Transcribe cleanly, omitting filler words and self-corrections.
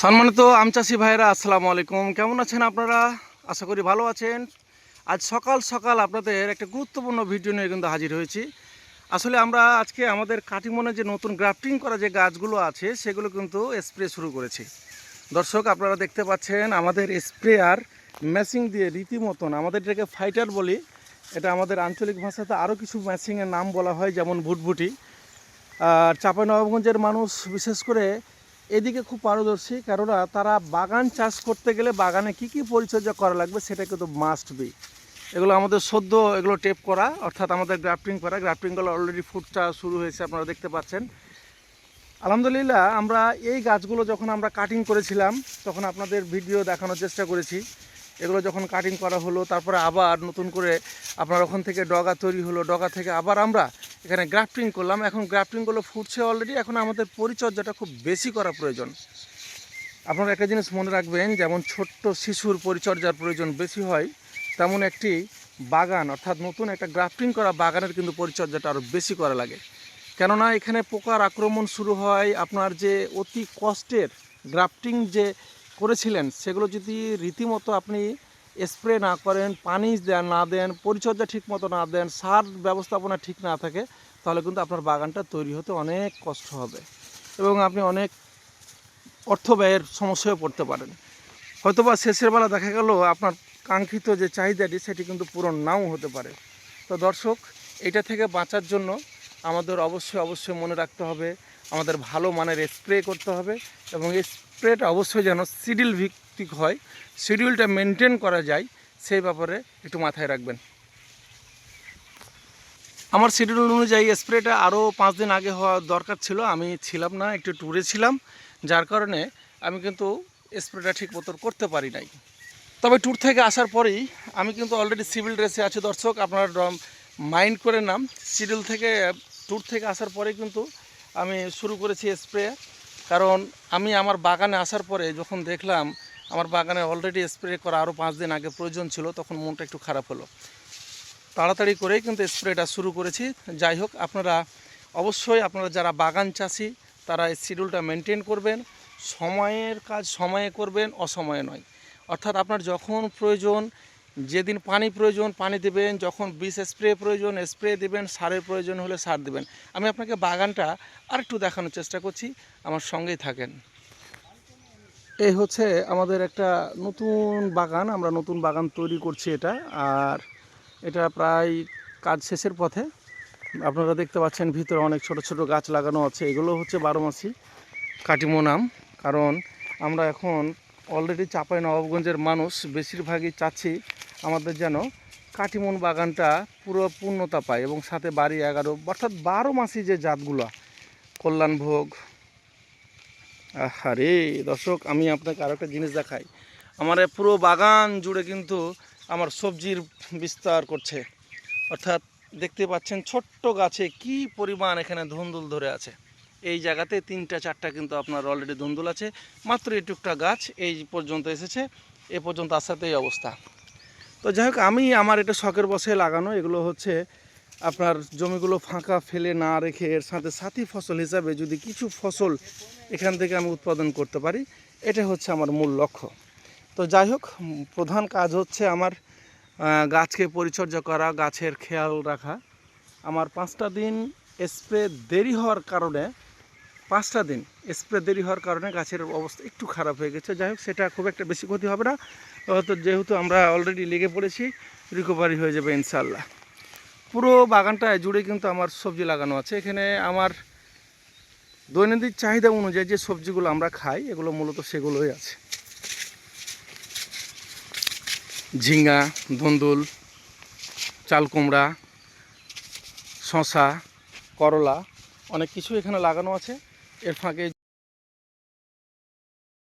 সম্মানিত আম চাষি ভাইরা আসসালামু আলাইকুম। কেমন আছেন আপনারা? আশা করি ভালো আছেন। আজ সকাল সকাল আপনাদের একটা গুরুত্বপূর্ণ ভিডিও নিয়ে কিন্তু হাজির হয়েছি। আসলে আমরা আজকে আমাদের কাটিমনে যে নতুন গ্রাফটিং করা যে গাছগুলো আছে সেগুলো কিন্তু স্প্রে শুরু করেছি। দর্শক, আপনারা দেখতে পাচ্ছেন আমাদের স্প্রেয়ার ম্যাচিং দিয়ে রীতিমতন, আমাদের এটাকে ফাইটার বলি, এটা আমাদের আঞ্চলিক ভাষাতে আরও কিছু ম্যাচিংয়ের নাম বলা হয়, যেমন ভুটভুটি। আর চাঁপাইনবাবগঞ্জের মানুষ বিশেষ করে এদিকে খুব পারদর্শী, কেননা তারা বাগান চাষ করতে গেলে বাগানে কি কি পরিচর্যা করা লাগবে সেটা কিন্তু মাস্ট বি। এগুলো আমাদের সদ্য এগুলো টেপ করা, অর্থাৎ আমাদের গ্রাফটিং করা। গ্রাফটিংগুলো অলরেডি ফুটটা শুরু হয়েছে, আপনারা দেখতে পাচ্ছেন। আলহামদুলিল্লাহ, আমরা এই গাছগুলো যখন আমরা কাটিং করেছিলাম তখন আপনাদের ভিডিও দেখানোর চেষ্টা করেছি। এগুলো যখন কাটিং করা হলো, তারপরে আবার নতুন করে আপনার ওখান থেকে ডগা তৈরি হলো, ডগা থেকে আবার আমরা এখানে গ্রাফটিং করলাম। এখন গ্রাফটিংগুলো ফুটছে অলরেডি। এখন আমাদের পরিচর্যাটা খুব বেশি করা প্রয়োজন। আপনারা একটা জিনিস মনে রাখবেন, যেমন ছোট্ট শিশুর পরিচর্যার প্রয়োজন বেশি হয়, তেমন একটি বাগান অর্থাৎ নতুন একটা গ্রাফটিং করা বাগানের কিন্তু পরিচর্যাটা আরও বেশি করা লাগে। কেননা এখানে পোকার আক্রমণ শুরু হয়। আপনার যে অতি কষ্টের গ্রাফটিং যে করেছিলেন সেগুলো যদি রীতিমতো আপনি স্প্রে না করেন, পানি না দেন, পরিচর্যা ঠিক মতো না দেন, সার ব্যবস্থাপনা ঠিক না থাকে, তাহলে কিন্তু আপনার বাগানটা তৈরি হতে অনেক কষ্ট হবে এবং আপনি অনেক অর্থ ব্যয়ের সমস্যায় পড়তে পারেন। হয়তোবা শেষের বেলা দেখা গেল আপনার কাঙ্ক্ষিত যে চাহিদাটি সেটি কিন্তু পূরণ নাও হতে পারে। তো দর্শক, এটা থেকে বাঁচার জন্য আমাদের অবশ্যই মনে রাখতে হবে, আমাদের ভালো মানের স্প্রে করতে হবে এবং এই স্প্রেটা অবশ্যই যেন শিডিউল ভিত্তিক হয়, শিডিউলটা মেনটেন করা যায়, সেই ব্যাপারে একটু মাথায় রাখবেন। আমার শিডিউল অনুযায়ী স্প্রেটা আরও 5 দিন আগে হওয়া দরকার ছিল। আমি ছিলাম না, একটু ট্যুরে ছিলাম, যার কারণে আমি কিন্তু স্প্রেটা ঠিক মতো করতে পারি নাই। তবে ট্যুর থেকে আসার পরেই আমি কিন্তু অলরেডি সিভিল ড্রেসে আছি। দর্শক, আপনারা মাইন্ড করে নাম, শিডিউল থেকে ট্যুর থেকে আসার পরে কিন্তু আমি শুরু করেছি স্প্রে। কারণ আমি আমার বাগানে আসার পরে যখন দেখলাম আমার বাগানে অলরেডি স্প্রে করা আরও 5 দিন আগে প্রয়োজন ছিল, তখন মনটা একটু খারাপ হলো। তাড়াতাড়ি করেই কিন্তু স্প্রেটা শুরু করেছি। যাই হোক, আপনারা অবশ্যই আপনারা যারা বাগান চাষি তারা এই শিডিউলটা মেনটেন করবেন, সময়ের কাজ সময়ে করবেন, অসময়ে নয়। অর্থাৎ আপনার যখন প্রয়োজন, যেদিন পানি প্রয়োজন পানি দেবেন, যখন বিষ স্প্রে প্রয়োজন স্প্রে দেবেন, সারের প্রয়োজন হলে সার দেবেন। আমি আপনাকে বাগানটা আরেকটু দেখানোর চেষ্টা করছি, আমার সঙ্গেই থাকেন। এই হচ্ছে আমাদের একটা নতুন বাগান, আমরা নতুন বাগান তৈরি করছি এটা। আর এটা প্রায় কাজ শেষের পথে। আপনারা দেখতে পাচ্ছেন ভিতরে অনেক ছোট ছোট গাছ লাগানো আছে। এগুলো হচ্ছে 12 মাসি কাটিমন আম। কারণ আমরা এখন অলরেডি চাঁপাইনবাবগঞ্জের মানুষ বেশিরভাগই চাচ্ছি আমাদের যেন কাটিমন বাগানটা পুরো পূর্ণতা পায় এবং সাথে বাড়ি 11, অর্থাৎ 12 মাসি যে জাতগুলো, কল্যাণভোগ। আরে দর্শক, আমি আপনাকে আরও একটা জিনিস দেখাই। আমার পুরো বাগান জুড়ে কিন্তু আমার সবজির বিস্তার করছে। অর্থাৎ দেখতে পাচ্ছেন ছোট্ট গাছে কি পরিমাণ এখানে ধুন্দুল ধরে আছে। এই জায়গাতে 3টা 4টা কিন্তু আপনার অলরেডি ধুন্দুল আছে। মাত্র এটুকটা গাছ এই পর্যন্ত এসেছে, এ পর্যন্ত আসাতে এই অবস্থা। তো যাই হোক, আমি আমার এটা শখের বসে লাগানো। এগুলো হচ্ছে আপনার জমিগুলো ফাঁকা ফেলে না রেখে এর সাথে সাথী ফসল হিসাবে যদি কিছু ফসল এখান থেকে আমি উৎপাদন করতে পারি, এটা হচ্ছে আমার মূল লক্ষ্য। তো যাই হোক, প্রধান কাজ হচ্ছে আমার গাছকে পরিচর্যা করা, গাছের খেয়াল রাখা। আমার 5টা দিন স্প্রে দেরি হওয়ার কারণে 5টা দিন স্প্রে দেরি হওয়ার কারণে গাছের অবস্থা একটু খারাপ হয়ে গেছে। যাই হোক, সেটা খুব একটা বেশি ক্ষতি হবে না। তো যেহেতু আমরা অলরেডি লেগে পড়েছি, রিকভারি হয়ে যাবে ইনশাল্লাহ। পুরো বাগানটায় জুড়ে কিন্তু আমার সবজি লাগানো আছে। এখানে আমার দৈনন্দিন চাহিদা অনুযায়ী যে সবজিগুলো আমরা খাই এগুলো মূলত সেগুলোই আছে। ঝিঙ্গা, ধুন্দুল, চাল কুমড়া, শসা, করলা, অনেক কিছু এখানে লাগানো আছে। এর ফাঁকে